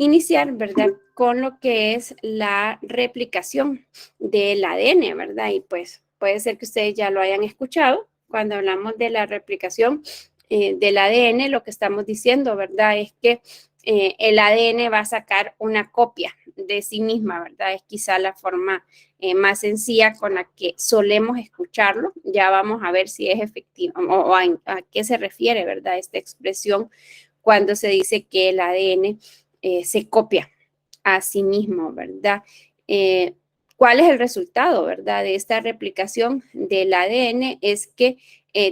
iniciar, ¿verdad? Con lo que es la replicación del ADN, ¿verdad? Y pues puede ser que ustedes ya lo hayan escuchado. Cuando hablamos de la replicación del ADN, lo que estamos diciendo, ¿verdad? Es que el ADN va a sacar una copia de sí misma, ¿verdad? Es quizá la forma más sencilla con la que solemos escucharlo. Ya vamos a ver si es efectivo o a qué se refiere, ¿verdad? Esta expresión cuando se dice que el ADN se copia a sí mismo, ¿verdad? ¿Cuál es el resultado, verdad, de esta replicación del ADN? Es que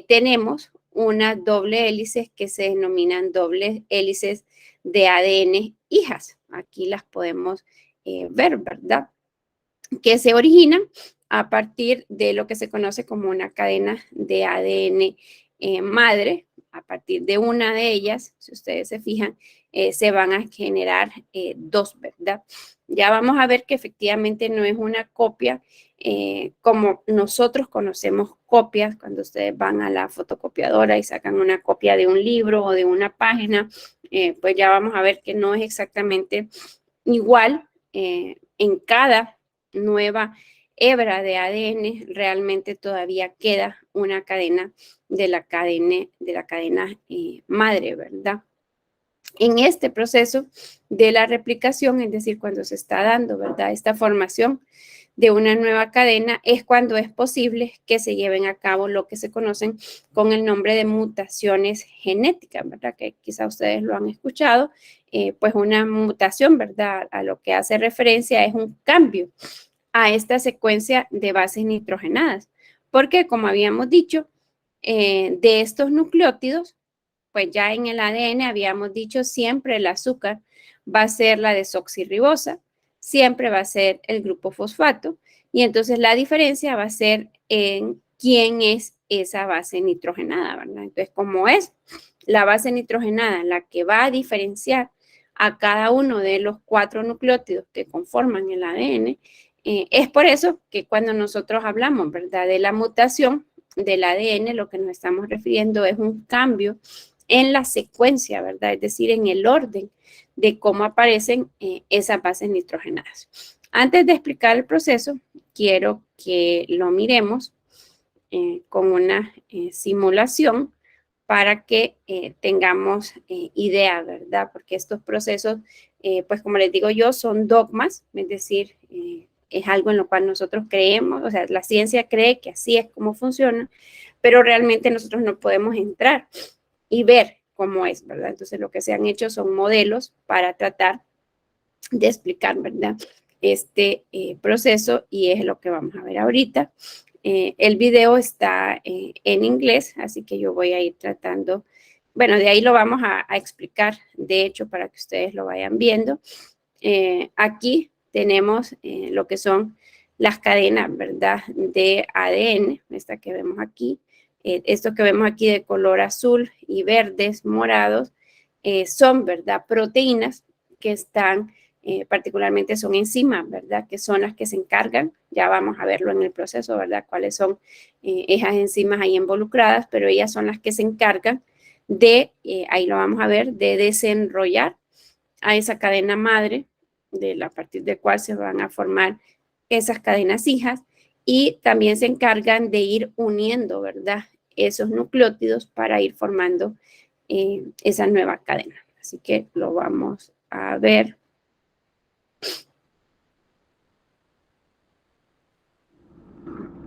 tenemos unas doble hélices que se denominan dobles hélices de ADN hijas. Aquí las podemos ver, ¿verdad? Que se originan a partir de lo que se conoce como una cadena de ADN madre. A partir de una de ellas, si ustedes se fijan, se van a generar dos, ¿verdad? Ya vamos a ver que efectivamente no es una copia como nosotros conocemos copias, cuando ustedes van a la fotocopiadora y sacan una copia de un libro o de una página, pues ya vamos a ver que no es exactamente igual en cada nueva hebra de ADN, realmente todavía queda una cadena de la cadena madre, ¿verdad? En este proceso de la replicación, es decir, cuando se está dando, ¿verdad? Esta formación de una nueva cadena es cuando es posible que se lleven a cabo lo que se conocen con el nombre de mutaciones genéticas, ¿verdad? Que quizá ustedes lo han escuchado, pues una mutación, ¿verdad? A lo que hace referencia es un cambio a esta secuencia de bases nitrogenadas, porque como habíamos dicho, de estos nucleótidos, pues ya en el ADN habíamos dicho siempre el azúcar va a ser la desoxirribosa, siempre va a ser el grupo fosfato, y entonces la diferencia va a ser en quién es esa base nitrogenada, ¿verdad? Entonces, como es la base nitrogenada la que va a diferenciar a cada uno de los 4 nucleótidos que conforman el ADN, es por eso que cuando nosotros hablamos, ¿verdad?, de la mutación del ADN, lo que nos estamos refiriendo es un cambio en la secuencia, ¿verdad? Es decir, en el orden de cómo aparecen esas bases nitrogenadas. Antes de explicar el proceso, quiero que lo miremos con una simulación para que tengamos idea, ¿verdad? Porque estos procesos, pues como les digo yo, son dogmas, es decir, es algo en lo cual nosotros creemos, o sea, la ciencia cree que así es como funciona, pero realmente nosotros no podemos entrar y ver cómo es, ¿verdad? Entonces lo que se han hecho son modelos para tratar de explicar, ¿verdad? Este proceso y es lo que vamos a ver ahorita. El video está en inglés, así que yo voy a ir tratando, bueno, de ahí lo vamos a explicar, de hecho, para que ustedes lo vayan viendo. Aquí tenemos lo que son las cadenas, ¿verdad? De ADN, esta que vemos aquí. Esto que vemos aquí de color azul y verdes, morados, son, ¿verdad? Proteínas que están, particularmente son enzimas, ¿verdad? Que son las que se encargan, ya vamos a verlo en el proceso, ¿verdad? Cuáles son esas enzimas ahí involucradas, pero ellas son las que se encargan de, ahí lo vamos a ver, de desenrollar a esa cadena madre, a partir de cual se van a formar esas cadenas hijas, y también se encargan de ir uniendo, ¿verdad? Esos nucleótidos para ir formando esa nueva cadena. Así que lo vamos a ver.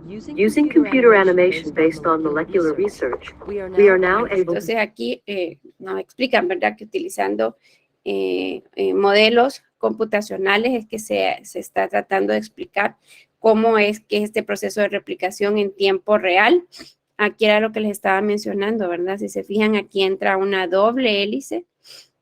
Using computer animation based on molecular research, we are now able to... Entonces aquí nos explican, ¿verdad?, que utilizando modelos computacionales es que se está tratando de explicar cómo es que este proceso de replicación en tiempo real. Aquí era lo que les estaba mencionando, ¿verdad? Si se fijan, aquí entra una doble hélice,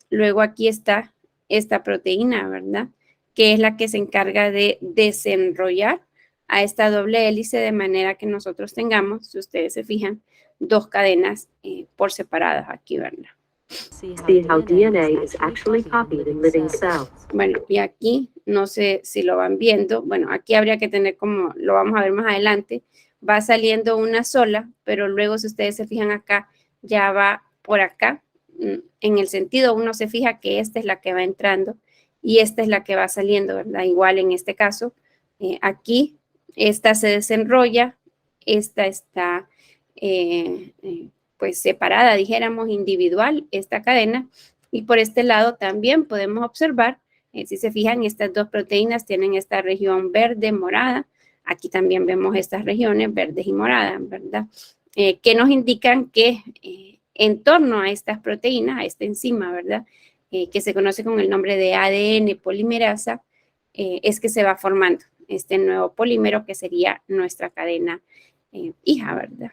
luego aquí está esta proteína, ¿verdad?, que es la que se encarga de desenrollar a esta doble hélice de manera que nosotros tengamos, si ustedes se fijan, dos cadenas por separadas aquí, ¿verdad? see how DNA is actually copied in living cells. Bueno, y aquí, no sé si lo van viendo, bueno, aquí habría que tener como, lo vamos a ver más adelante, va saliendo una sola, pero luego si ustedes se fijan acá, ya va por acá, en el sentido, uno se fija que esta es la que va entrando y esta es la que va saliendo, ¿verdad? Igual en este caso, aquí, esta se desenrolla, esta está pues separada, dijéramos, individual, esta cadena, y por este lado también podemos observar, si se fijan, estas dos proteínas tienen esta región verde, morada, aquí también vemos estas regiones verdes y moradas, ¿verdad? Que nos indican que en torno a estas proteínas, a esta enzima, ¿verdad? Que se conoce con el nombre de ADN polimerasa, es que se va formando este nuevo polímero que sería nuestra cadena hija, ¿verdad?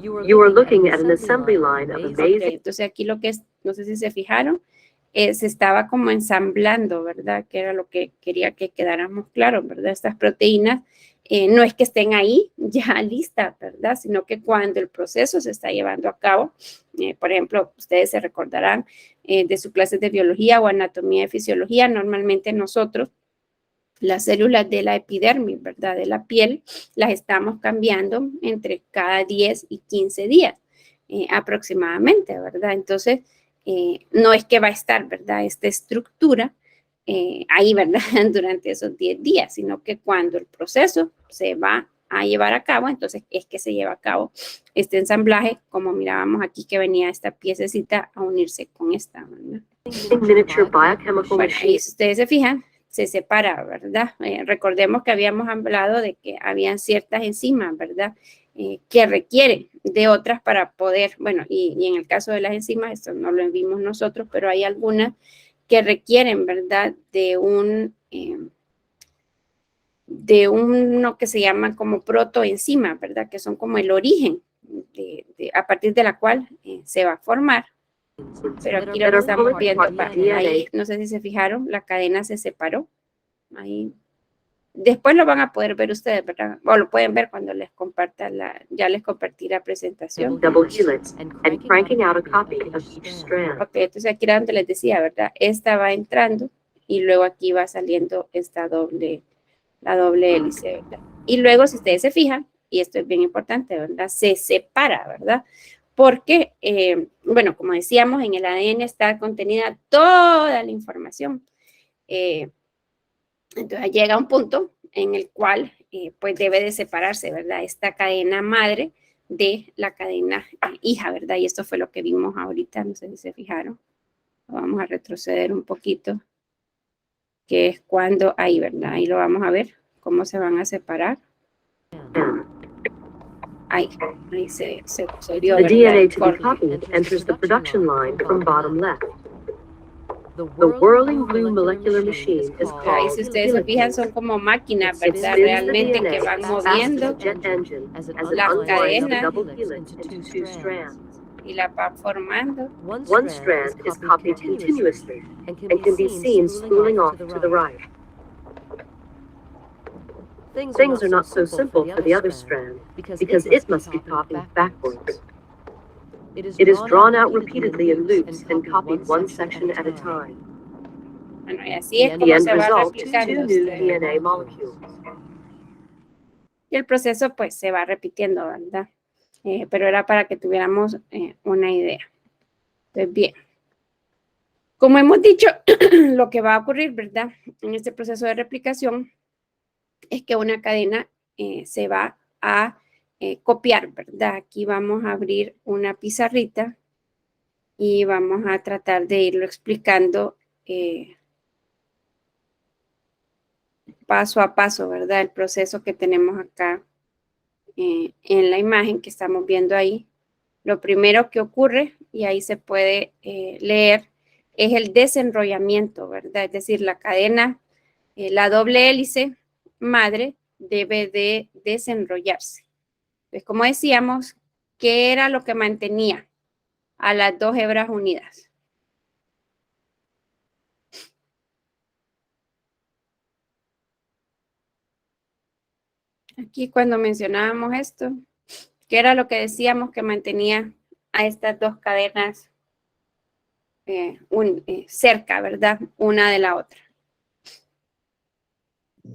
You are looking at an assembly line of Okay, amazing. entonces aquí lo que es, no sé si se fijaron, se estaba como ensamblando, ¿verdad? Que era lo que quería que quedáramos claros, ¿verdad? Estas proteínas no es que estén ahí ya listas, ¿verdad? Sino que cuando el proceso se está llevando a cabo, por ejemplo, ustedes se recordarán de sus clases de biología o anatomía y fisiología, normalmente nosotros las células de la epidermis, ¿verdad? De la piel, las estamos cambiando entre cada 10 y 15 días aproximadamente, ¿verdad? Entonces, no es que va a estar, ¿verdad? Esta estructura ahí, ¿verdad? Durante esos 10 días, sino que cuando el proceso se va a llevar a cabo, entonces es que se lleva a cabo este ensamblaje, como mirábamos aquí que venía esta piececita a unirse con esta, ¿verdad? Miniature biochemical Bueno, ahí machines. si ustedes se fijan, se separa, ¿verdad? Recordemos que habíamos hablado de que habían ciertas enzimas, ¿verdad? Que requieren de otras para poder, bueno, y en el caso de las enzimas, esto no lo vimos nosotros, pero hay algunas que requieren, ¿verdad? De uno que se llama como protoenzima, ¿verdad? Que son como el origen a partir de la cual se va a formar. Pero aquí lo que estamos viendo, ahí, no sé si se fijaron, la cadena se separó. Ahí. Después lo van a poder ver ustedes, ¿verdad? O lo pueden ver cuando les comparta ya les compartí la presentación. Double helix and cranking out a copy of each strand. Ok, entonces aquí era donde les decía, ¿verdad? Esta va entrando y luego aquí va saliendo la doble hélice, ¿verdad? Y luego, si ustedes se fijan, y esto es bien importante, ¿verdad? Se separa, ¿verdad? Porque, bueno, como decíamos, en el ADN está contenida toda la información. Entonces llega un punto en el cual pues debe de separarse, ¿verdad? Esta cadena madre de la cadena hija, ¿verdad? Y esto fue lo que vimos ahorita, no sé si se fijaron. Vamos a retroceder un poquito, que es cuando ahí, ¿verdad? Ahí lo vamos a ver, cómo se van a separar. Ahí se vio, The ¿verdad? DNA to be copied enters the production line from bottom left. The whirling blue molecular machine is Ahí, called si ustedes se fijan, son como máquinas, It ¿verdad? spins the Realmente DNA que van as fast as moviendo a jet engine as it las unwinds the cadenas double helix into two strands. y la van formando. One strand is copied continuously and can be seen spooling off to the right. Things are not so simple for the other strand because it must be copied backwards. It is drawn out repeatedly in loops and copied one section at a time. Bueno, y así es The como end se va result, replicando. two new DNA molecules. Y el proceso pues se va repitiendo, ¿verdad? Pero era para que tuviéramos una idea. Entonces, bien. Como hemos dicho, lo que va a ocurrir, ¿verdad? En este proceso de replicación es que una cadena se va a copiar, ¿verdad? Aquí vamos a abrir una pizarrita y vamos a tratar de irlo explicando paso a paso, ¿verdad? El proceso que tenemos acá en la imagen que estamos viendo ahí. Lo primero que ocurre, y ahí se puede leer, es el desenrollamiento, ¿verdad? Es decir, la cadena, la doble hélice madre debe de desenrollarse. Pues como decíamos, ¿qué era lo que mantenía a las dos hebras unidas? Aquí cuando mencionábamos esto, ¿qué era lo que decíamos que mantenía a estas dos cadenas cerca, ¿verdad? Una de la otra.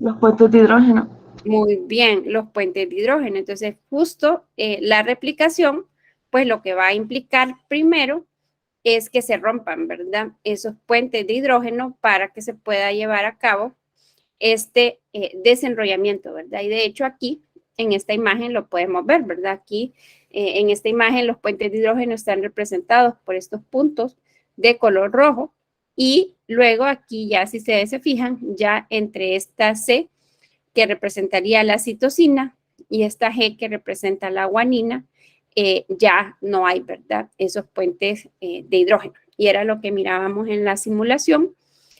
Los puentes de hidrógeno. Muy bien, los puentes de hidrógeno. Entonces, justo la replicación, pues lo que va a implicar primero es que se rompan, ¿verdad? Esos puentes de hidrógeno para que se pueda llevar a cabo este desenrollamiento, ¿verdad? Y de hecho aquí, en esta imagen lo podemos ver, ¿verdad? Aquí, en esta imagen, los puentes de hidrógeno están representados por estos puntos de color rojo y luego aquí ya, si ustedes se fijan, ya entre esta C, que representaría la citosina, y esta G, que representa la guanina, ya no hay, ¿verdad? Esos puentes de hidrógeno. Y era lo que mirábamos en la simulación.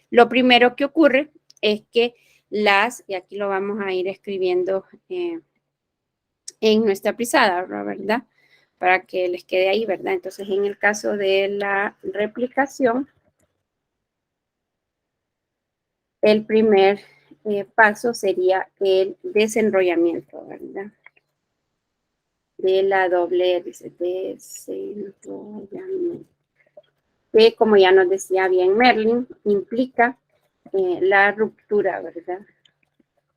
Lo primero que ocurre es que y aquí lo vamos a ir escribiendo en nuestra pizarra, ¿verdad? Para que les quede ahí, ¿verdad? Entonces, en el caso de la replicación, el primer paso sería el desenrollamiento, ¿verdad? De la doble hélice, desenrollamiento. Que, como ya nos decía bien Merlin, implica la ruptura, ¿verdad?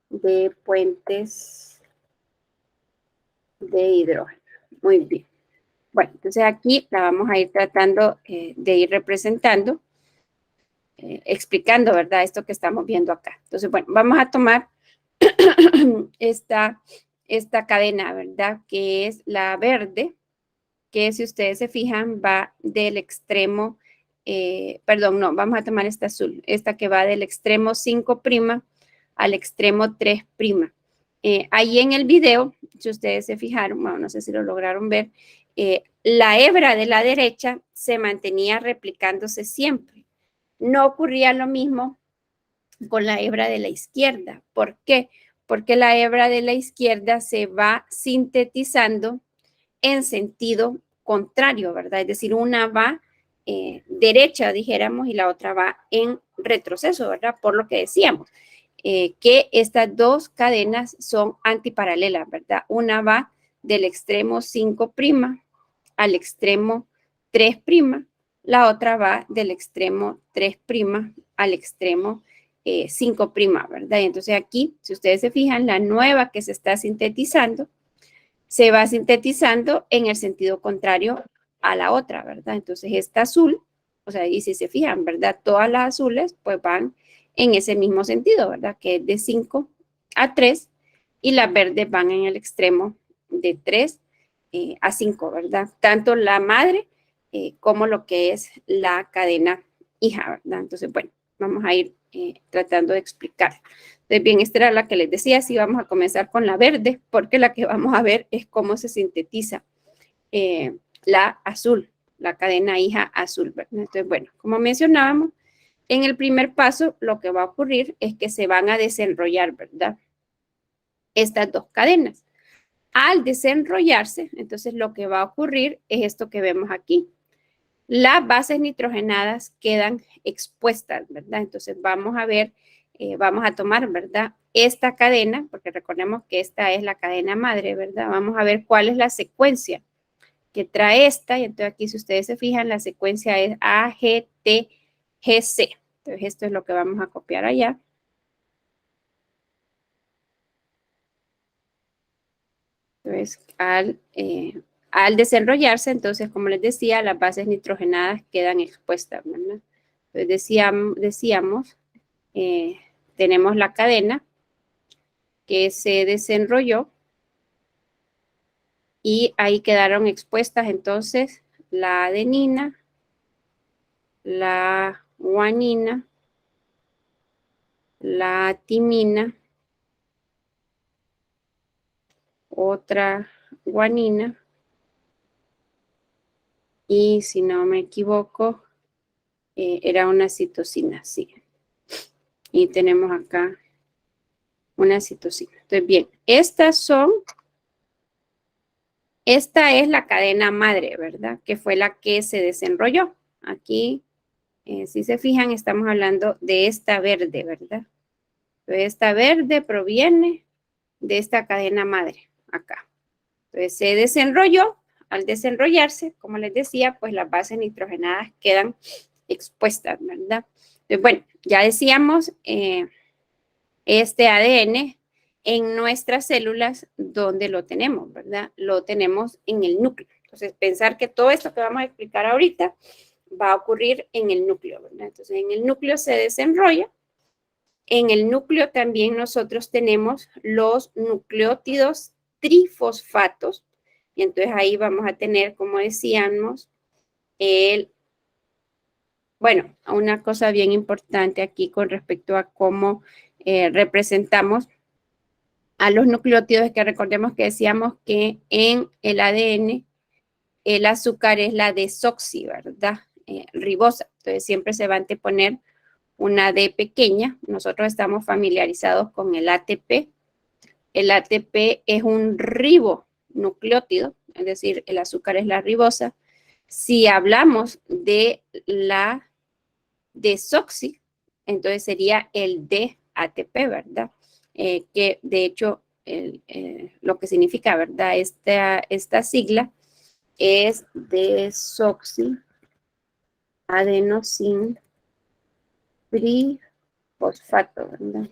De puentes de hidrógeno. Muy bien. Bueno, entonces aquí la vamos a ir tratando de ir representando, explicando, ¿verdad? Esto que estamos viendo acá. Entonces, bueno, vamos a tomar esta cadena, ¿verdad? Que es la verde, que si ustedes se fijan va del extremo, perdón, no, vamos a tomar esta azul, esta que va del extremo 5' al extremo 3'. Ahí en el video, si ustedes se fijaron, bueno, no sé si lo lograron ver, la hebra de la derecha se mantenía replicándose siempre. No ocurría lo mismo con la hebra de la izquierda. ¿Por qué? Porque la hebra de la izquierda se va sintetizando en sentido contrario, ¿verdad? Es decir, una va derecha, dijéramos, y la otra va en retroceso, ¿verdad? Por lo que decíamos, que estas dos cadenas son antiparalelas, ¿verdad? Una va del extremo 5' al extremo 3', la otra va del extremo 3' al extremo 5', ¿verdad? Y entonces aquí, si ustedes se fijan, la nueva que se está sintetizando se va sintetizando en el sentido contrario a la otra, ¿verdad? Entonces esta azul, o sea, y si se fijan, ¿verdad? Todas las azules pues van en ese mismo sentido, ¿verdad? Que es de 5 a 3 y las verdes van en el extremo de 3 a 5, ¿verdad? Tanto la madre como lo que es la cadena hija, ¿verdad? Entonces, bueno, vamos a ir tratando de explicar. Entonces, bien, esta era la que les decía, sí vamos a comenzar con la verde, porque la que vamos a ver es cómo se sintetiza la azul, la cadena hija azul, ¿verdad? Entonces, bueno, como mencionábamos, en el primer paso lo que va a ocurrir es que se van a desenrollar, ¿verdad? Estas dos cadenas. Al desenrollarse, entonces lo que va a ocurrir es esto que vemos aquí. Las bases nitrogenadas quedan expuestas, ¿verdad? Entonces vamos a ver, vamos a tomar, ¿verdad? Esta cadena, porque recordemos que esta es la cadena madre, ¿verdad? Vamos a ver cuál es la secuencia que trae esta. Y entonces aquí, si ustedes se fijan, la secuencia es AGTGC. Entonces esto es lo que vamos a copiar allá. Entonces, al desenrollarse, entonces, como les decía, las bases nitrogenadas quedan expuestas, ¿verdad? Entonces, decíamos, tenemos la cadena que se desenrolló y ahí quedaron expuestas entonces la adenina, la guanina, la timina, otra guanina y, si no me equivoco, era una citosina, sí. Y tenemos acá una citosina. Entonces, bien, esta es la cadena madre, ¿verdad? Que fue la que se desenrolló. Aquí, si se fijan, estamos hablando de esta verde, ¿verdad? Entonces, esta verde proviene de esta cadena madre, acá. Entonces, se desenrolló. Al desenrollarse, como les decía, pues las bases nitrogenadas quedan expuestas, ¿verdad? Entonces, bueno, ya decíamos, este ADN en nuestras células, ¿dónde lo tenemos, verdad? Lo tenemos en el núcleo. Entonces, pensar que todo esto que vamos a explicar ahorita va a ocurrir en el núcleo, ¿verdad? Entonces, en el núcleo se desenrolla. En el núcleo también nosotros tenemos los nucleótidos trifosfatos. Y entonces ahí vamos a tener, como decíamos, bueno, una cosa bien importante aquí con respecto a cómo representamos a los nucleótidos, es que recordemos que decíamos que en el ADN el azúcar es la desoxi, ¿verdad? Ribosa. Entonces siempre se va a anteponer una D pequeña. Nosotros estamos familiarizados con el ATP. El ATP es un ribonucleótido, es decir, el azúcar es la ribosa. Si hablamos de la desoxi, entonces sería el DATP, ¿verdad? Que de hecho lo que significa, ¿verdad? Esta sigla es desoxiadenosin trifosfato, ¿verdad?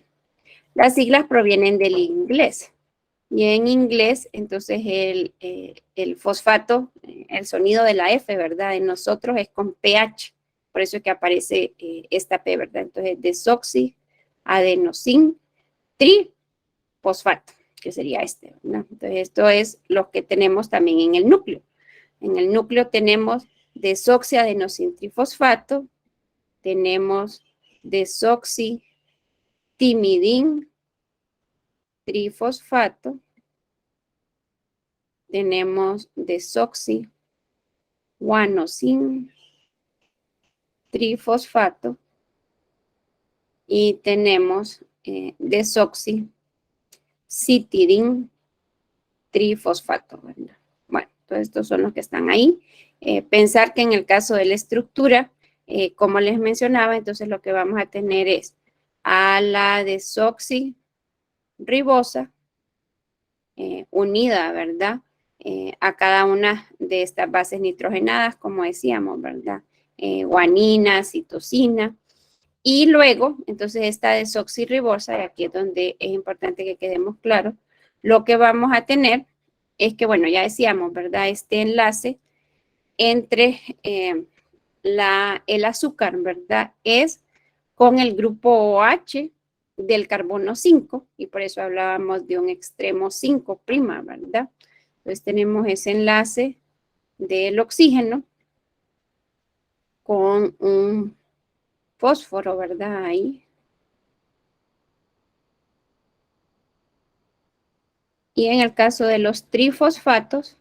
Las siglas provienen del inglés. Y en inglés, entonces el fosfato, el sonido de la F, ¿verdad? En nosotros es con pH. Por eso es que aparece esta P, ¿verdad? Entonces, desoxiadenosin trifosfato, que sería este, ¿verdad? Entonces, esto es lo que tenemos también en el núcleo. En el núcleo tenemos desoxiadenosin trifosfato, tenemos desoxitimidin trifosfato, tenemos desoxiguanosin trifosfato y tenemos desoxicitidin trifosfato, ¿verdad? Bueno, todos estos son los que están ahí. Pensar que en el caso de la estructura, como les mencionaba, entonces lo que vamos a tener es a la desoxirribosa unida, ¿verdad? A cada una de estas bases nitrogenadas, como decíamos, ¿verdad? Guanina, citosina. Y luego, entonces, esta desoxirribosa, y aquí es donde es importante que quedemos claros, lo que vamos a tener es que, bueno, ya decíamos, ¿verdad? Este enlace entre el azúcar, ¿verdad? Es con el grupo OH del carbono 5, y por eso hablábamos de un extremo 5', ¿verdad? Entonces tenemos ese enlace del oxígeno con un fósforo, ¿verdad? Ahí. Y en el caso de los trifosfatos,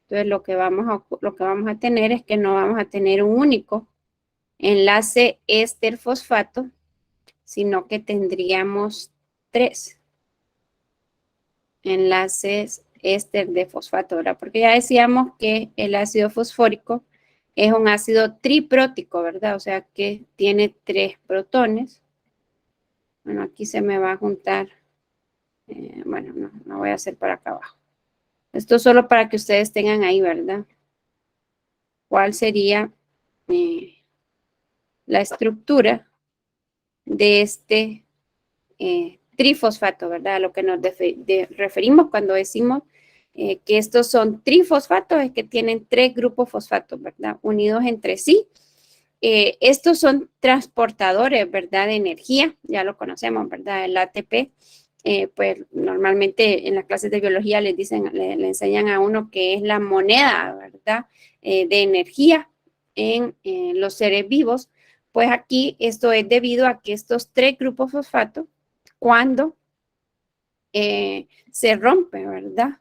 entonces lo que vamos a tener es que no vamos a tener un único enlace éster fosfato, sino que tendríamos 3 enlaces éster de fosfato, ¿verdad? Porque ya decíamos que el ácido fosfórico es un ácido triprótico, ¿verdad? O sea que tiene 3 protones. Bueno, aquí se me va a juntar, bueno, no voy a hacer para acá abajo. Esto solo para que ustedes tengan ahí, ¿verdad? ¿Cuál sería la estructura de este trifosfato, ¿verdad? A lo que nos referimos cuando decimos que estos son trifosfatos, es que tienen 3 grupos fosfatos, ¿verdad? Unidos entre sí. Estos son transportadores, ¿verdad? De energía, ya lo conocemos, ¿verdad? El ATP, pues normalmente en las clases de biología les dicen, le enseñan a uno que es la moneda, ¿verdad? De energía en los seres vivos. Pues aquí esto es debido a que estos 3 grupos fosfatos, cuando se rompe, ¿verdad?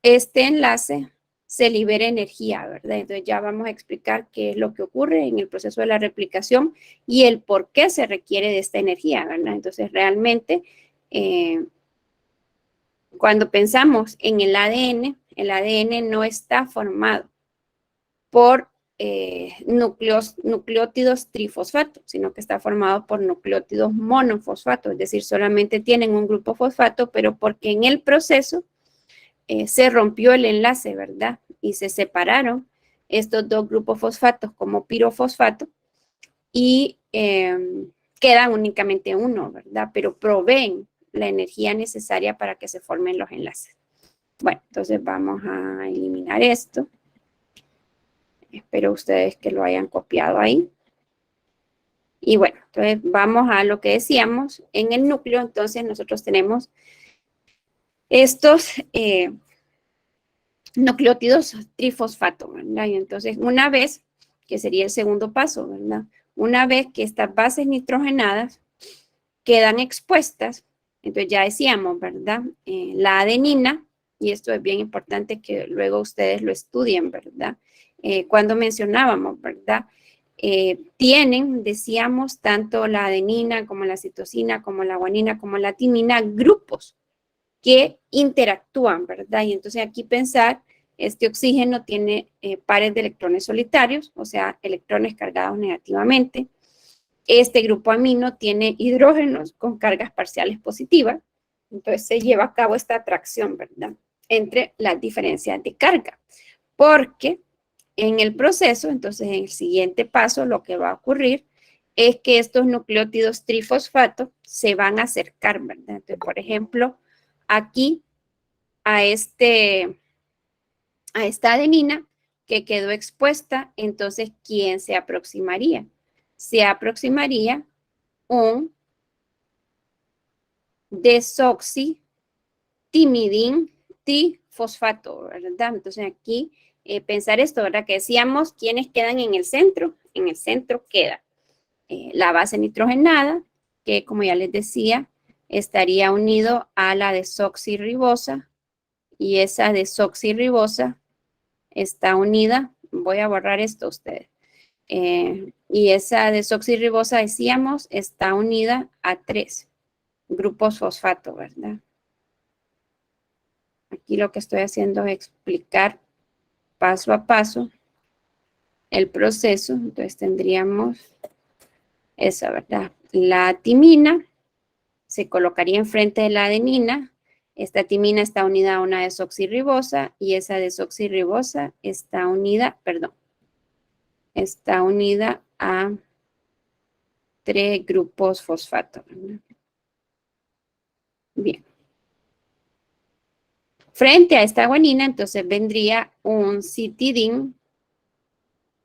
Este enlace se libera energía, ¿verdad? Entonces ya vamos a explicar qué es lo que ocurre en el proceso de la replicación y el por qué se requiere de esta energía, ¿verdad? Entonces realmente cuando pensamos en el ADN no está formado por nucleótidos trifosfatos, sino que está formado por nucleótidos monofosfatos, es decir, solamente tienen un grupo fosfato, pero porque en el proceso se rompió el enlace, ¿verdad? Y se separaron estos 2 grupos fosfatos como pirofosfato y quedan únicamente uno, ¿verdad? Pero proveen la energía necesaria para que se formen los enlaces. Bueno, entonces vamos a eliminar esto. Espero ustedes que lo hayan copiado ahí. Y bueno, entonces vamos a lo que decíamos. En el núcleo, entonces, nosotros tenemos estos nucleótidos trifosfato, ¿verdad? Y entonces, una vez, que sería el segundo paso, ¿verdad? Una vez que estas bases nitrogenadas quedan expuestas, entonces ya decíamos, ¿verdad? La adenina, y esto es bien importante que luego ustedes lo estudien, ¿verdad? Cuando mencionábamos, ¿verdad? Tienen, decíamos, tanto la adenina como la citosina, como la guanina, como la timina, grupos que interactúan, ¿verdad? Y entonces aquí pensar, este oxígeno tiene pares de electrones solitarios, o sea, electrones cargados negativamente. Este grupo amino tiene hidrógenos con cargas parciales positivas. Entonces se lleva a cabo esta atracción, ¿verdad? Entre las diferencias de carga. Porque en el proceso, entonces en el siguiente paso, lo que va a ocurrir es que estos nucleótidos trifosfato se van a acercar, ¿verdad? Entonces, por ejemplo, aquí a esta adenina que quedó expuesta, entonces, ¿quién se aproximaría? Se aproximaría un desoxitimidin trifosfato, ¿verdad? Entonces aquí pensar esto, ¿verdad? Que decíamos, ¿quiénes quedan en el centro? En el centro queda la base nitrogenada, que como ya les decía, estaría unido a la desoxirribosa, y esa desoxirribosa está unida, voy a borrar esto a ustedes, y esa desoxirribosa, decíamos, está unida a 3 grupos fosfato, ¿verdad? Aquí lo que estoy haciendo es explicar paso a paso el proceso. Entonces tendríamos esa, ¿verdad? La timina se colocaría enfrente de la adenina. Esta timina está unida a una desoxirribosa y esa desoxirribosa está unida, está unida a 3 grupos fosfato, ¿verdad? Bien. Frente a esta guanina, entonces vendría un citidín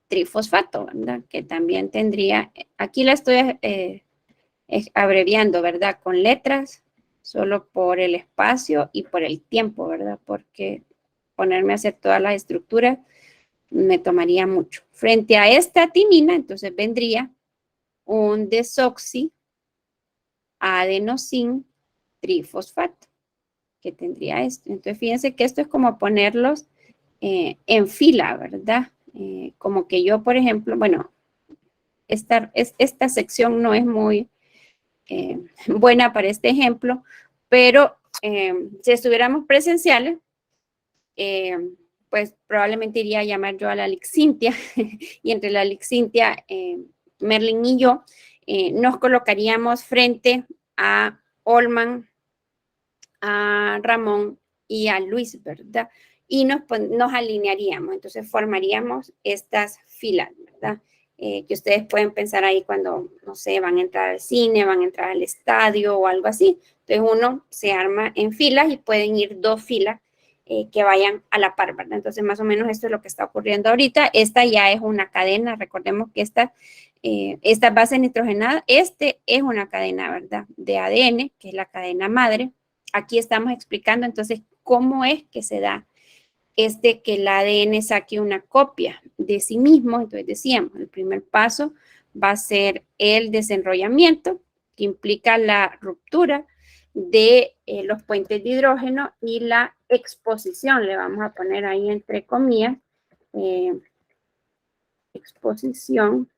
trifosfato, ¿verdad? Que también tendría, aquí la estoy abreviando, ¿verdad? Con letras, solo por el espacio y por el tiempo, ¿verdad? Porque ponerme a hacer todas las estructuras me tomaría mucho. Frente a esta timina, entonces vendría un desoxiadenosin trifosfato, que tendría esto. Entonces, fíjense que esto es como ponerlos en fila, ¿verdad? Como que yo, por ejemplo, bueno, esta sección no es muy buena para este ejemplo, pero si estuviéramos presenciales, pues probablemente iría a llamar yo a la Lixintia y entre la Lixintia, Merlin y yo, nos colocaríamos frente a Olman, a Ramón y a Luis, ¿verdad? Y nos alinearíamos, entonces formaríamos estas filas, ¿verdad? Que ustedes pueden pensar ahí cuando, no sé, van a entrar al cine, van a entrar al estadio o algo así. Entonces uno se arma en filas y pueden ir 2 filas que vayan a la par, ¿verdad? Entonces más o menos esto es lo que está ocurriendo ahorita. Esta ya es una cadena, recordemos que esta base nitrogenada, es una cadena, ¿verdad? De ADN, que es la cadena madre. Aquí estamos explicando entonces cómo es que se da que el ADN saque una copia de sí mismo. Entonces decíamos, el primer paso va a ser el desenrollamiento, que implica la ruptura de los puentes de hidrógeno y la exposición, le vamos a poner ahí entre comillas, exposición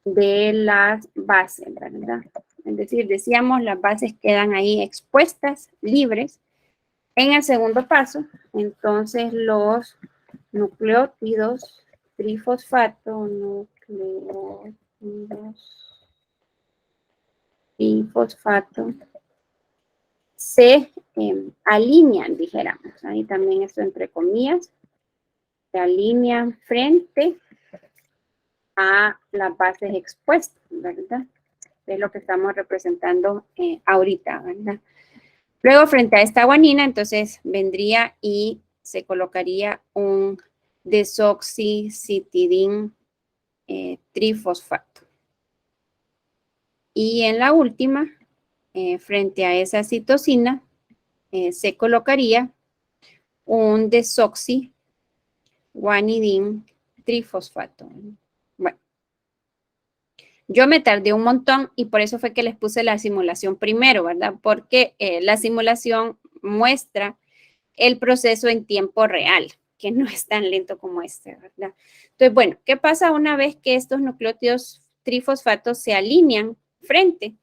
de las bases, ¿verdad? Es decir, decíamos, las bases quedan ahí expuestas, libres. En el segundo paso, entonces los nucleótidos trifosfato, trifosfato, se alinean, dijéramos, ahí también esto entre comillas, se alinean frente a las bases expuestas, ¿verdad? Es lo que estamos representando ahorita, ¿verdad? Luego, frente a esta guanina, entonces vendría y se colocaría un desoxicitidin trifosfato. Y en la última, frente a esa citosina, se colocaría un desoxiguanidin trifosfato. Bueno, yo me tardé un montón y por eso fue que les puse la simulación primero, ¿verdad? Porque la simulación muestra el proceso en tiempo real, que no es tan lento como este, ¿verdad? Entonces, bueno, ¿qué pasa una vez que estos nucleótidos trifosfatos se alinean frente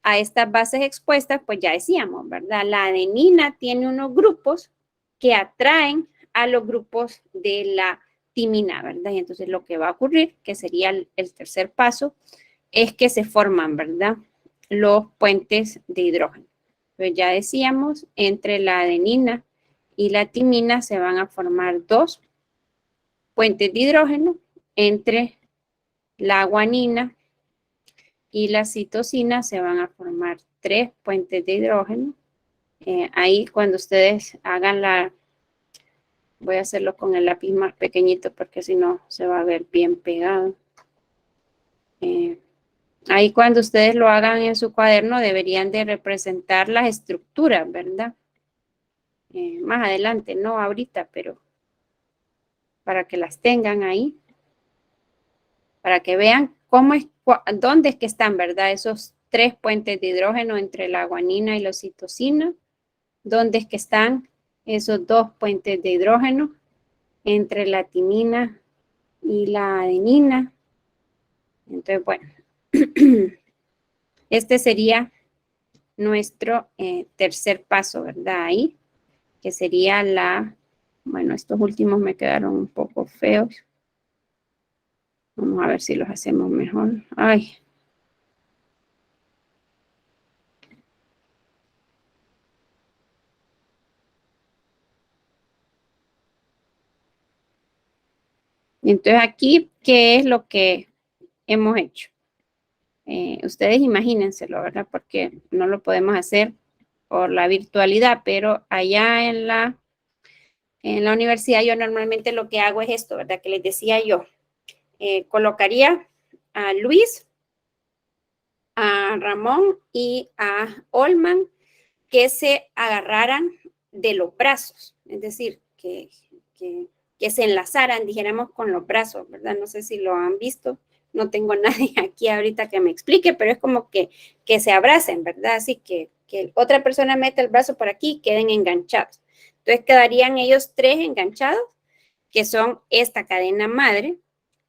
a estas bases expuestas? Pues ya decíamos, ¿verdad? La adenina tiene unos grupos que atraen a los grupos de la timina, ¿verdad? Y entonces lo que va a ocurrir, que sería el tercer paso, es que se forman, ¿verdad? Los puentes de hidrógeno. Pues ya decíamos, entre la adenina y la timina se van a formar dos puentes de hidrógeno entre la guanina y la citosina se van a formar tres puentes de hidrógeno. Ahí cuando ustedes hagan voy a hacerlo con el lápiz más pequeñito porque si no se va a ver bien pegado. Ahí cuando ustedes lo hagan en su cuaderno deberían de representar las estructuras, ¿verdad? Más adelante, no ahorita, pero para que las tengan ahí, para que vean dónde es que están, ¿verdad? Esos tres puentes de hidrógeno entre la guanina y la citosina, dónde es que están esos dos puentes de hidrógeno entre la timina y la adenina. Entonces, bueno, este sería nuestro tercer paso, ¿verdad? Ahí, que sería bueno, estos últimos me quedaron un poco feos. Vamos a ver si los hacemos mejor. Ay. Entonces aquí, ¿qué es lo que hemos hecho? Ustedes imagínenselo, ¿verdad? Porque no lo podemos hacer por la virtualidad, pero allá en la universidad yo normalmente lo que hago es esto, ¿verdad? Que les decía yo. Colocaría a Luis, a Ramón y a Olman que se agarraran de los brazos, es decir, que se enlazaran, dijéramos, con los brazos, ¿verdad? No sé si lo han visto, no tengo a nadie aquí ahorita que me explique, pero es como que se abracen, ¿verdad? Así que otra persona mete el brazo por aquí y queden enganchados. Entonces quedarían ellos tres enganchados, que son esta cadena madre,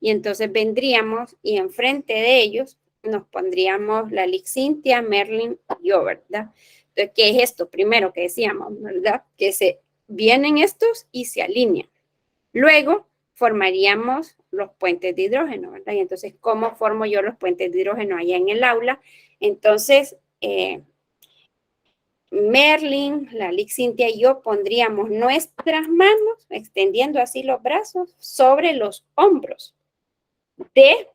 y entonces vendríamos y enfrente de ellos nos pondríamos la Lixintia, Merlin y yo, ¿verdad? Entonces, ¿qué es esto? Primero que decíamos, ¿verdad? Que se vienen estos y se alinean. Luego formaríamos los puentes de hidrógeno, ¿verdad? Y entonces, ¿cómo formo yo los puentes de hidrógeno allá en el aula? Entonces, Merlin, la Lixintia y yo pondríamos nuestras manos, extendiendo así los brazos, sobre los hombros de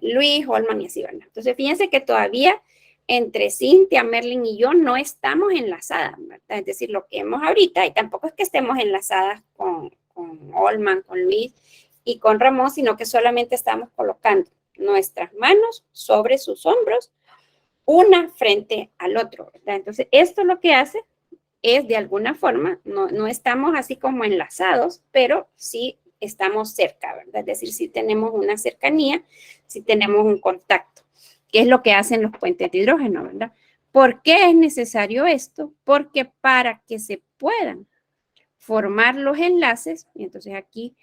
Luis, Holman y así, ¿verdad? Entonces, fíjense que todavía entre Cintia, Merlin y yo no estamos enlazadas, ¿verdad? Es decir, lo que hemos ahorita, y tampoco es que estemos enlazadas con Holman, con Luis y con Ramón, sino que solamente estamos colocando nuestras manos sobre sus hombros, una frente al otro, ¿verdad? Entonces, esto lo que hace es de alguna forma, no estamos así como enlazados, pero sí estamos cerca, ¿verdad? Es decir, sí tenemos una cercanía, sí tenemos un contacto, que es lo que hacen los puentes de hidrógeno, ¿verdad? ¿Por qué es necesario esto? Porque para que se puedan formar los enlaces, y entonces aquí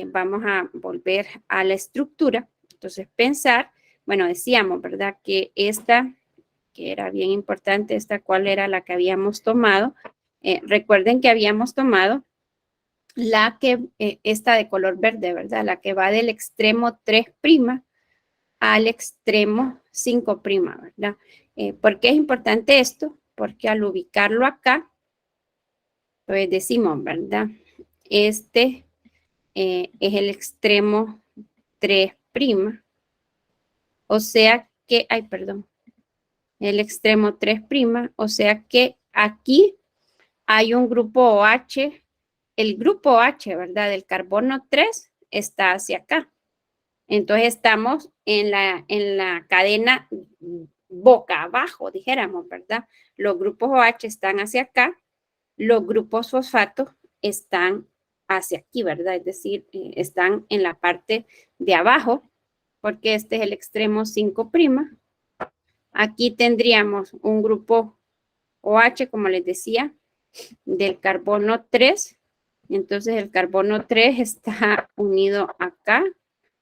vamos a volver a la estructura, entonces pensar, bueno, decíamos, ¿verdad? Que esta que era bien importante, cuál era la que habíamos tomado. Recuerden que habíamos tomado esta de color verde, ¿verdad? La que va del extremo 3' al extremo 5', ¿verdad? ¿Por qué es importante esto? Porque al ubicarlo acá, pues decimos, ¿verdad? Este es el extremo 3', o sea que, ay, perdón, el extremo 3', o sea que aquí hay un grupo OH el grupo H, ¿verdad? Del carbono 3 está hacia acá. Entonces estamos en la cadena boca abajo, dijéramos, ¿verdad? Los grupos OH están hacia acá, los grupos fosfatos están hacia aquí, ¿verdad? Es decir, están en la parte de abajo, porque este es el extremo 5'. Aquí tendríamos un grupo OH, como les decía, del carbono 3. Entonces el carbono 3 está unido acá.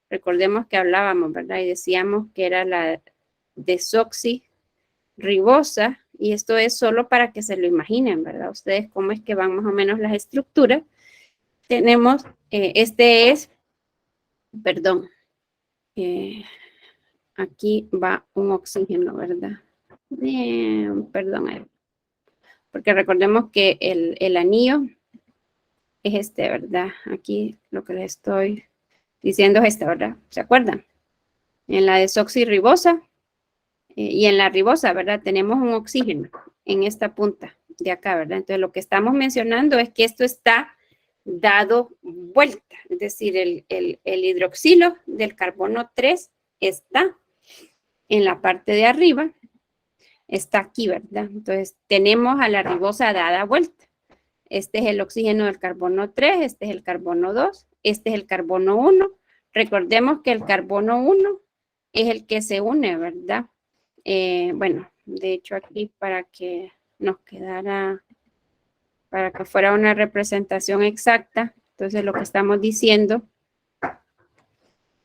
Recordemos que hablábamos, ¿verdad? Y decíamos que era la desoxirribosa. Y esto es solo para que se lo imaginen, ¿verdad? Ustedes cómo es que van más o menos las estructuras. Tenemos, perdón, aquí va un oxígeno, ¿verdad? Perdón, porque recordemos que el anillo es este, ¿verdad? Aquí lo que les estoy diciendo es este, ¿verdad? ¿Se acuerdan? En la desoxirribosa y en la ribosa, ¿verdad? Tenemos un oxígeno en esta punta de acá, ¿verdad? Entonces, lo que estamos mencionando es que esto está dado vuelta, es decir, el hidroxilo del carbono 3 está en la parte de arriba, está aquí, ¿verdad? Entonces, tenemos a la ribosa dada vuelta. Este es el oxígeno del carbono 3, este es el carbono 2, este es el carbono 1. Recordemos que el carbono 1 es el que se une, ¿verdad? Bueno, de hecho aquí para que nos quedara, para que fuera una representación exacta, entonces lo que estamos diciendo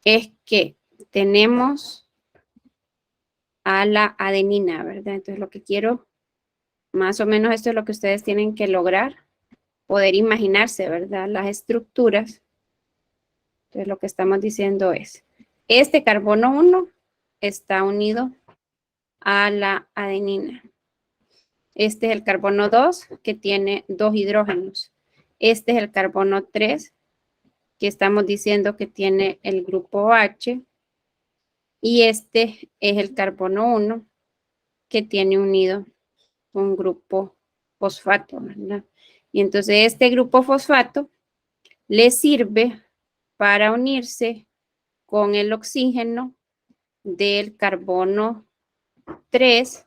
es que tenemos a la adenina, ¿verdad? Entonces lo que quiero, más o menos esto es lo que ustedes tienen que lograr, poder imaginarse, ¿verdad? Las estructuras. Entonces lo que estamos diciendo es, este carbono 1 está unido a la adenina. Este es el carbono 2 que tiene 2 hidrógenos. Este es el carbono 3 que estamos diciendo que tiene el grupo H. Y este es el carbono 1 que tiene unido un grupo fosfato, ¿verdad? Y entonces este grupo fosfato le sirve para unirse con el oxígeno del carbono 3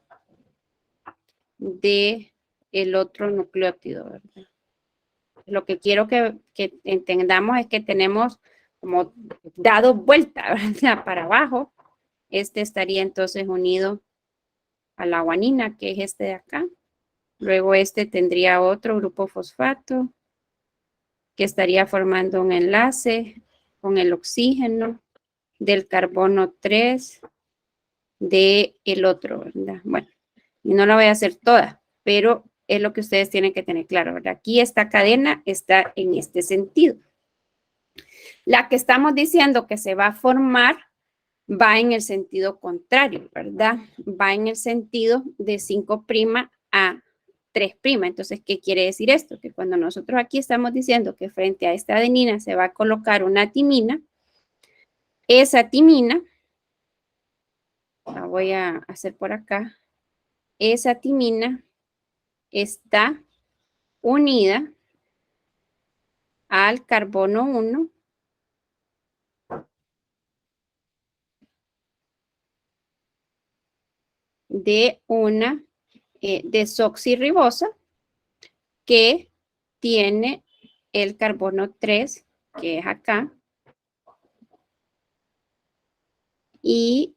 de el otro nucleótido, ¿verdad? Lo que quiero que entendamos es que tenemos como dado vuelta, ¿verdad? Para abajo. Este estaría entonces unido a la guanina, que es este de acá. Luego este tendría otro grupo fosfato que estaría formando un enlace con el oxígeno del carbono 3 de el otro, ¿verdad? Bueno, y no la voy a hacer toda, pero es lo que ustedes tienen que tener claro, ¿verdad? Aquí esta cadena está en este sentido. La que estamos diciendo que se va a formar va en el sentido contrario, ¿verdad? Va en el sentido de 5' a 3'. Entonces, ¿qué quiere decir esto? Que cuando nosotros aquí estamos diciendo que frente a esta adenina se va a colocar una timina, esa timina, la voy a hacer por acá, esa timina está unida al carbono 1 de una desoxirribosa que tiene el carbono 3, que es acá, y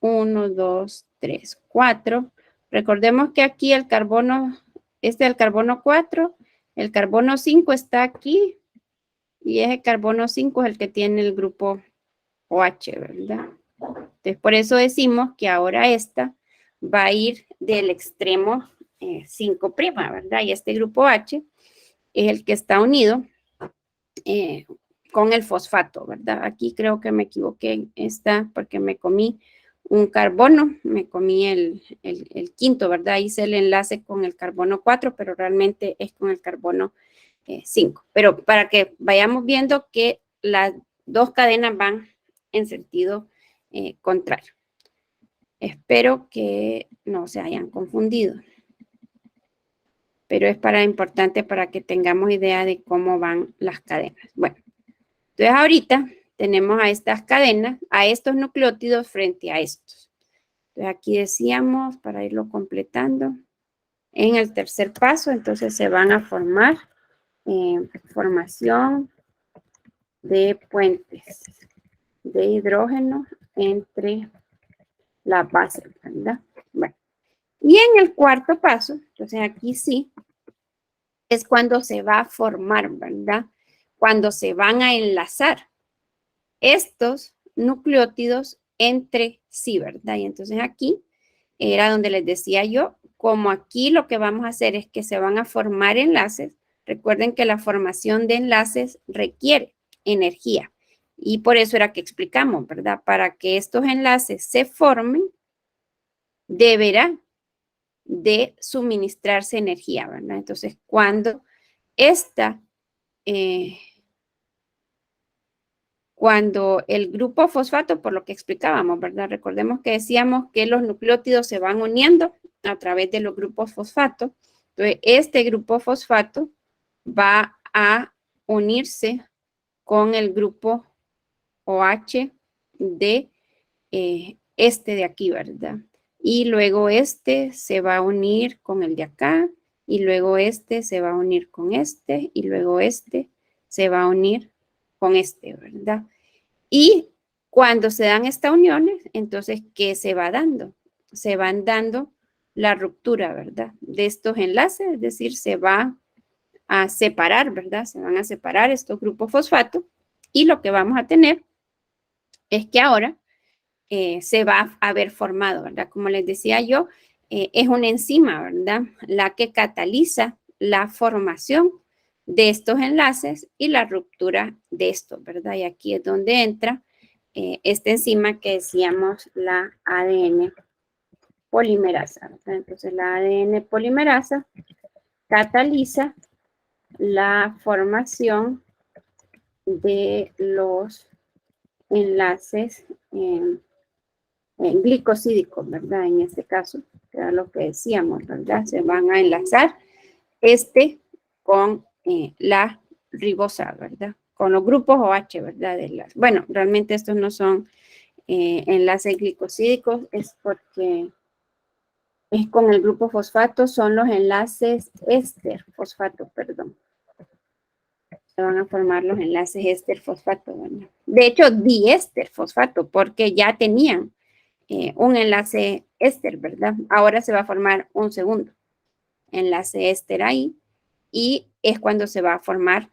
1, 2, 3, 4. Recordemos que aquí el carbono, este es el carbono 4, el carbono 5 está aquí, y ese carbono 5 es el que tiene el grupo OH, ¿verdad? Entonces, por eso decimos que ahora esta va a ir del extremo 5', ¿verdad? Y este grupo H es el que está unido con el fosfato, ¿verdad? Aquí creo que me equivoqué, esta, porque me comí un carbono, me comí el quinto, ¿verdad? Hice el enlace con el carbono 4, pero realmente es con el carbono 5. Pero para que vayamos viendo que las dos cadenas van en sentido contrario. Espero que no se hayan confundido. pero es importante para que tengamos idea de cómo van las cadenas. Bueno, entonces ahorita tenemos a estas cadenas, a estos nucleótidos frente a estos. Entonces aquí decíamos, para irlo completando, en el tercer paso, entonces se van a formar formación de puentes de hidrógeno entre las bases, ¿verdad? Bueno, y en el cuarto paso, entonces aquí sí, es cuando se va a formar, ¿verdad? Cuando se van a enlazar estos nucleótidos entre sí, ¿verdad? Y entonces aquí era donde les decía yo, como aquí lo que vamos a hacer es que se van a formar enlaces. Recuerden que la formación de enlaces requiere energía. Y por eso era que explicamos, ¿verdad? Para que estos enlaces se formen, deberá de suministrarse energía, ¿verdad? Entonces, cuando cuando el grupo fosfato, por lo que explicábamos, ¿verdad? Recordemos que decíamos que los nucleótidos se van uniendo a través de los grupos fosfato. Entonces, este grupo fosfato va a unirse con el grupo OH de este de aquí, ¿verdad? Y luego este se va a unir con el de acá, y luego este se va a unir con este, y luego este se va a unir con este, ¿verdad? Y cuando se dan estas uniones, entonces, ¿qué se va dando? Se van dando la ruptura, ¿verdad? De estos enlaces, es decir, se va a separar, ¿verdad? Se van a separar estos grupos fosfato, y lo que vamos a tener es que ahora se va a haber formado, ¿verdad? Como les decía yo, es una enzima, ¿verdad? La que cataliza la formación de estos enlaces y la ruptura de estos, ¿verdad? Y aquí es donde entra esta enzima que decíamos, la ADN polimerasa, ¿verdad? Entonces, la ADN polimerasa cataliza la formación de los enlaces glicosídicos, ¿verdad? En este caso, que era lo que decíamos, ¿verdad? Se van a enlazar con la ribosa, ¿verdad? Con los grupos OH, ¿verdad? Bueno, realmente estos no son enlaces glicosídicos, es porque es con el grupo fosfato, son los enlaces éster fosfato, perdón. Se van a formar los enlaces éster fosfato, ¿verdad? De hecho, diéster fosfato, porque ya tenían un enlace éster, ¿verdad? Ahora se va a formar un segundo enlace éster ahí, y es cuando se va a formar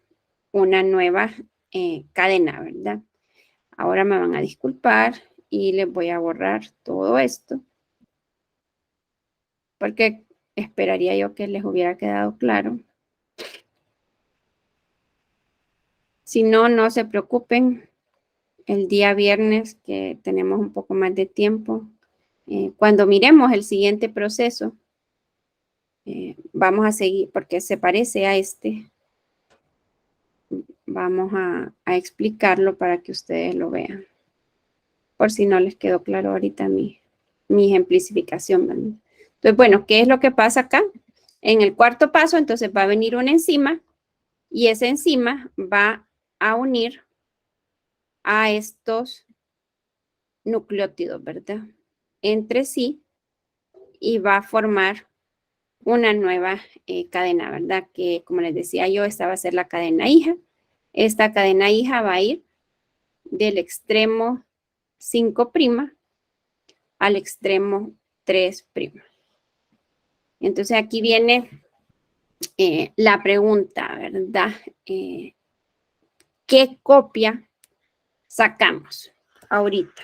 una nueva cadena, ¿verdad? Ahora me van a disculpar y les voy a borrar todo esto, porque esperaría yo que les hubiera quedado claro. Si no, no se preocupen. El día viernes, que tenemos un poco más de tiempo, cuando miremos el siguiente proceso, vamos a seguir, porque se parece a este. Vamos a explicarlo para que ustedes lo vean. Por si no les quedó claro ahorita mi ejemplificación, ¿verdad? Entonces, bueno, ¿qué es lo que pasa acá? En el cuarto paso, entonces va a venir una enzima, y esa enzima va a unir a estos nucleótidos, ¿verdad? Entre sí, y va a formar una nueva cadena, ¿verdad? Que, como les decía yo, esta va a ser la cadena hija. Esta cadena hija va a ir del extremo 5' al extremo 3'. Entonces aquí viene la pregunta, ¿verdad? ¿Qué copia sacamos ahorita?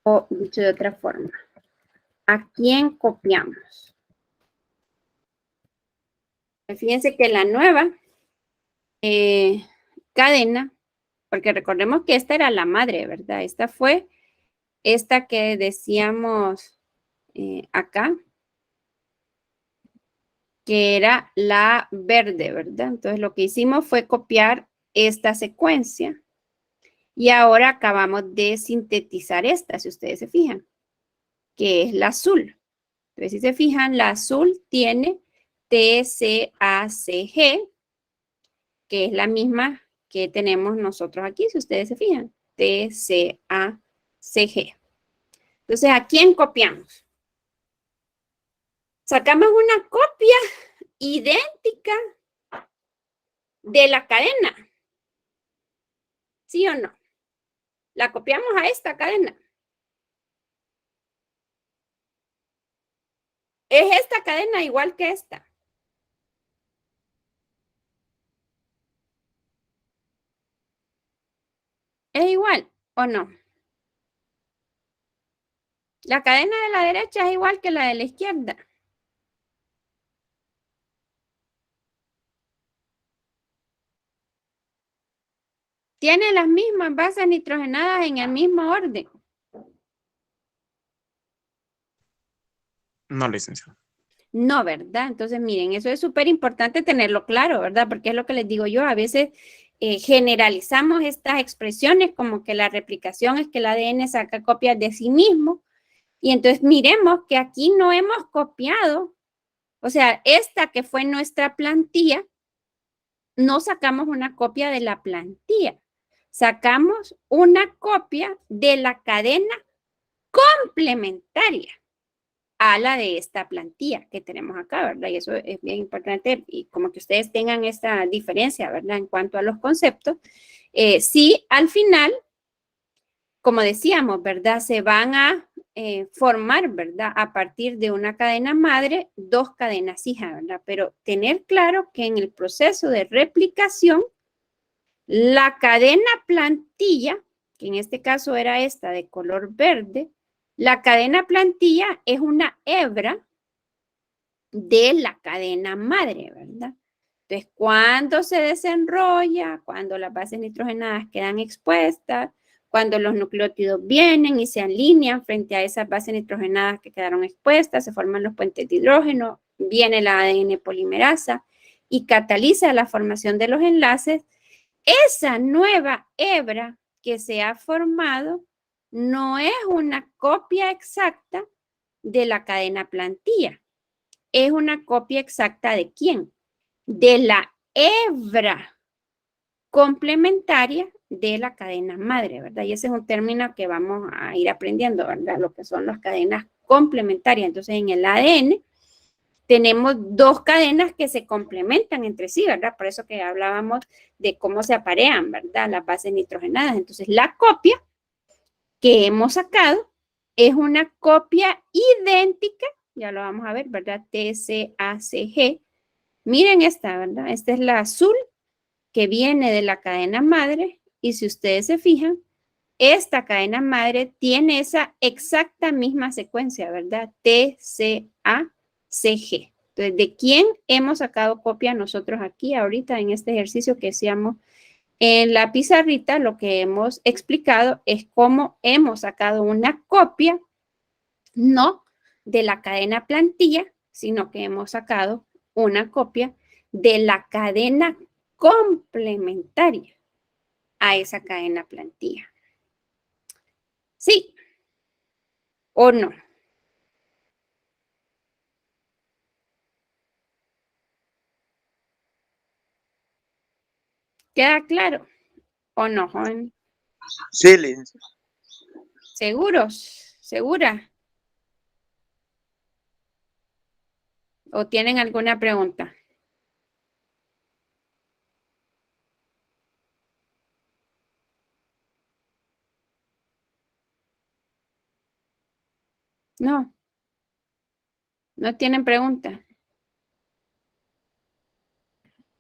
O dicho de otra forma, ¿a quién copiamos? Fíjense que la nueva cadena, porque recordemos que esta era la madre, ¿verdad? Esta fue esta que decíamos acá, que era la verde, ¿verdad? Entonces lo que hicimos fue copiar esta secuencia, y ahora acabamos de sintetizar esta, si ustedes se fijan, que es la azul. Entonces, si se fijan, la azul tiene TCACG, que es la misma que tenemos nosotros aquí, si ustedes se fijan, TCACG. Entonces, ¿a quién copiamos? Sacamos una copia idéntica de la cadena. ¿Sí o no? La copiamos a esta cadena. ¿Es esta cadena igual que esta? ¿Es igual o no? La cadena de la derecha es igual que la de la izquierda. Tiene las mismas bases nitrogenadas en el mismo orden. No, licenciado. No, ¿verdad? Entonces, miren, eso es súper importante tenerlo claro, ¿verdad? Porque es lo que les digo yo, a veces generalizamos estas expresiones como que la replicación es que el ADN saca copias de sí mismo. Y entonces miremos que aquí no hemos copiado, o sea, esta que fue nuestra plantilla, no sacamos una copia de la plantilla, sacamos una copia de la cadena complementaria a la de esta plantilla que tenemos acá, ¿verdad? Y eso es bien importante y como que ustedes tengan esta diferencia, ¿verdad? En cuanto a los conceptos. Sí, al final, como decíamos, ¿verdad? Se van a formar, ¿verdad? A partir de una cadena madre, dos cadenas hijas, ¿verdad? Pero tener claro que en el proceso de replicación, la cadena plantilla, que en este caso era esta de color verde, la cadena plantilla es una hebra de la cadena madre, ¿verdad? Entonces, cuando se desenrolla, cuando las bases nitrogenadas quedan expuestas, cuando los nucleótidos vienen y se alinean frente a esas bases nitrogenadas que quedaron expuestas, se forman los puentes de hidrógeno, viene la ADN polimerasa y cataliza la formación de los enlaces. Esa nueva hebra que se ha formado no es una copia exacta de la cadena plantilla. Es una copia exacta ¿de quién? De la hebra complementaria de la cadena madre, ¿verdad? Y ese es un término que vamos a ir aprendiendo, ¿verdad? Lo que son las cadenas complementarias. Entonces, en el ADN tenemos dos cadenas que se complementan entre sí, ¿verdad? Por eso que hablábamos de cómo se aparean, ¿verdad? Las bases nitrogenadas. Entonces, la copia que hemos sacado es una copia idéntica, ya lo vamos a ver, ¿verdad? TCACG. Miren esta, ¿verdad? Esta es la azul que viene de la cadena madre y si ustedes se fijan, esta cadena madre tiene esa exacta misma secuencia, ¿verdad? TCACG. Entonces, ¿de quién hemos sacado copia nosotros aquí ahorita en este ejercicio que hacíamos en la pizarrita? Lo que hemos explicado es cómo hemos sacado una copia, no de la cadena plantilla, sino que hemos sacado una copia de la cadena complementaria a esa cadena plantilla. ¿Sí o no? ¿Queda claro o no, joven? Sí, licenciado. ¿Seguros? ¿Segura? ¿O tienen alguna pregunta? No. ¿No tienen pregunta?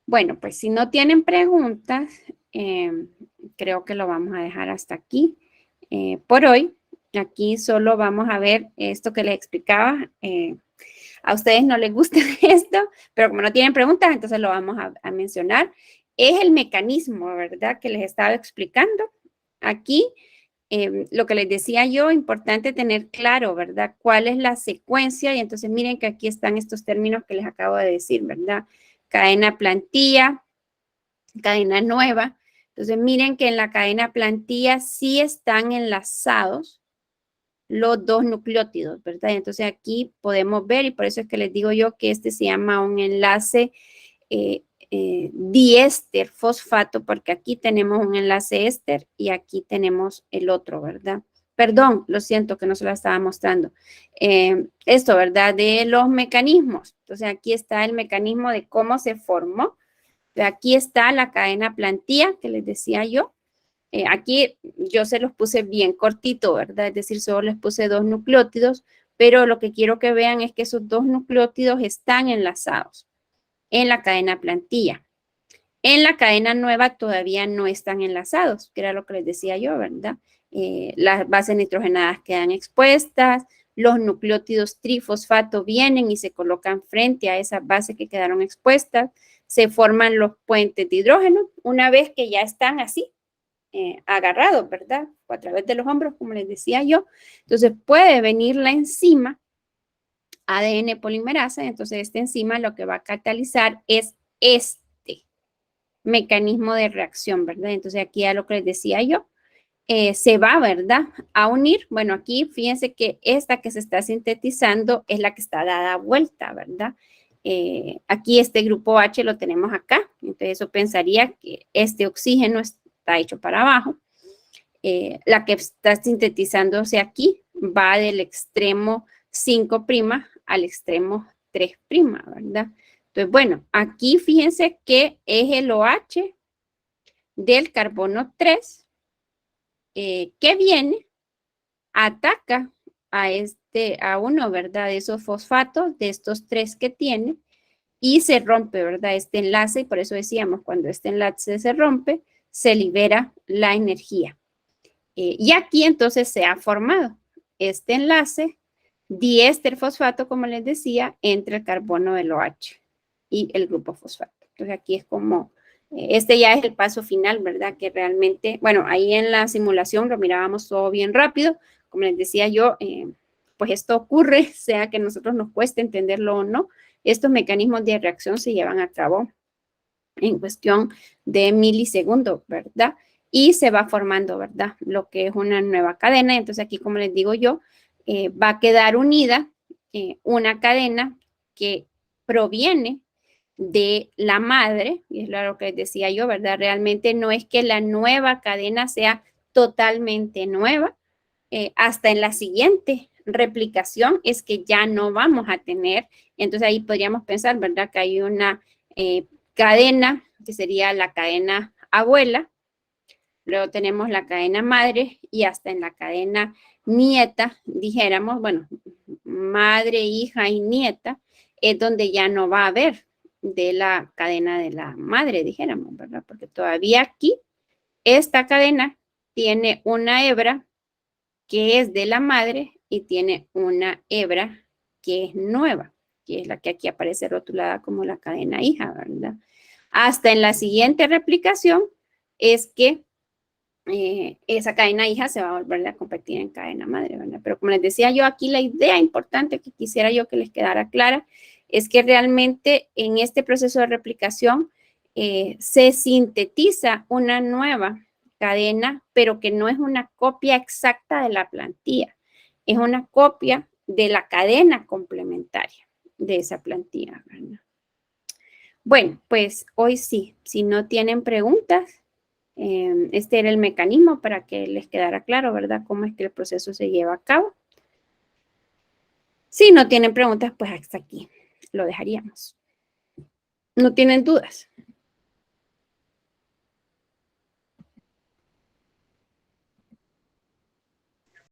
Bueno, pues si no tienen preguntas, creo que lo vamos a dejar hasta aquí por hoy. Aquí solo vamos a ver esto que les explicaba. A ustedes no les gusta esto, pero como no tienen preguntas, entonces lo vamos a mencionar. Es el mecanismo, ¿verdad? Que les estaba explicando. Aquí, lo que les decía yo, importante tener claro, ¿verdad? ¿Cuál es la secuencia? Y entonces miren que aquí están estos términos que les acabo de decir, ¿verdad? Cadena plantilla, cadena nueva. Entonces miren que en la cadena plantilla sí están enlazados los dos nucleótidos, ¿verdad? Entonces aquí podemos ver, y por eso es que les digo yo que este se llama un enlace diéster fosfato, porque aquí tenemos un enlace éster y aquí tenemos el otro, ¿verdad? Perdón, lo siento que no se lo estaba mostrando. Esto, ¿verdad? De los mecanismos. Entonces aquí está el mecanismo de cómo se formó. Aquí está la cadena plantilla que les decía yo. Aquí yo se los puse bien cortito, ¿verdad? Es decir, solo les puse 2 nucleótidos, pero lo que quiero que vean es que esos 2 nucleótidos están enlazados en la cadena plantilla. En la cadena nueva todavía no están enlazados, que era lo que les decía yo, ¿verdad? Las bases nitrogenadas quedan expuestas, los nucleótidos trifosfato vienen y se colocan frente a esas bases que quedaron expuestas, se forman los puentes de hidrógeno una vez que ya están así, agarrados, ¿verdad? O a través de los hombros, como les decía yo. Entonces puede venir la enzima ADN polimerasa, entonces esta enzima lo que va a catalizar es este mecanismo de reacción, ¿verdad? Entonces aquí a lo que les decía yo, se va, ¿verdad? A unir. Bueno, aquí fíjense que esta que se está sintetizando es la que está dada vuelta, ¿verdad? Aquí este grupo H lo tenemos acá, entonces eso pensaría que este oxígeno está hecho para abajo. La que está sintetizándose aquí va del extremo 5' al extremo 3', ¿verdad? Entonces, bueno, aquí fíjense que es el OH del carbono 3 que viene, ataca a uno, ¿verdad? De esos fosfatos, de estos 3 que tiene, y se rompe, ¿verdad? Este enlace, y por eso decíamos, cuando este enlace se rompe, se libera la energía. Y aquí entonces se ha formado este enlace diéster fosfato, como les decía, entre el carbono del OH y el grupo fosfato. Entonces aquí es como, este ya es el paso final, ¿verdad? Que realmente, bueno, ahí en la simulación lo mirábamos todo bien rápido. Como les decía yo, pues esto ocurre, sea que a nosotros nos cueste entenderlo o no. Estos mecanismos de reacción se llevan a cabo en cuestión de milisegundos, ¿verdad? Y se va formando, ¿verdad? Lo que es una nueva cadena. Entonces aquí, como les digo yo, va a quedar unida una cadena que proviene de la madre, y es lo que les decía yo, ¿verdad? Realmente no es que la nueva cadena sea totalmente nueva, hasta en la siguiente replicación es que ya no vamos a tener, entonces ahí podríamos pensar, ¿verdad? Que hay una cadena, que sería la cadena abuela, luego tenemos la cadena madre y hasta en la cadena nieta, dijéramos, bueno, madre, hija y nieta, es donde ya no va a haber de la cadena de la madre, dijéramos, ¿verdad? Porque todavía aquí, esta cadena tiene una hebra que es de la madre y tiene una hebra que es nueva, que es la que aquí aparece rotulada como la cadena hija, ¿verdad? Hasta en la siguiente replicación es que esa cadena hija se va a volver a convertir en cadena madre, ¿verdad? Pero como les decía yo, aquí la idea importante que quisiera yo que les quedara clara es que realmente en este proceso de replicación se sintetiza una nueva cadena, pero que no es una copia exacta de la plantilla, es una copia de la cadena complementaria de esa plantilla, ¿verdad? Bueno, pues hoy sí, si no tienen preguntas, este era el mecanismo para que les quedara claro, ¿verdad? Cómo es que el proceso se lleva a cabo. Si no tienen preguntas, pues hasta aquí lo dejaríamos. ¿No tienen dudas?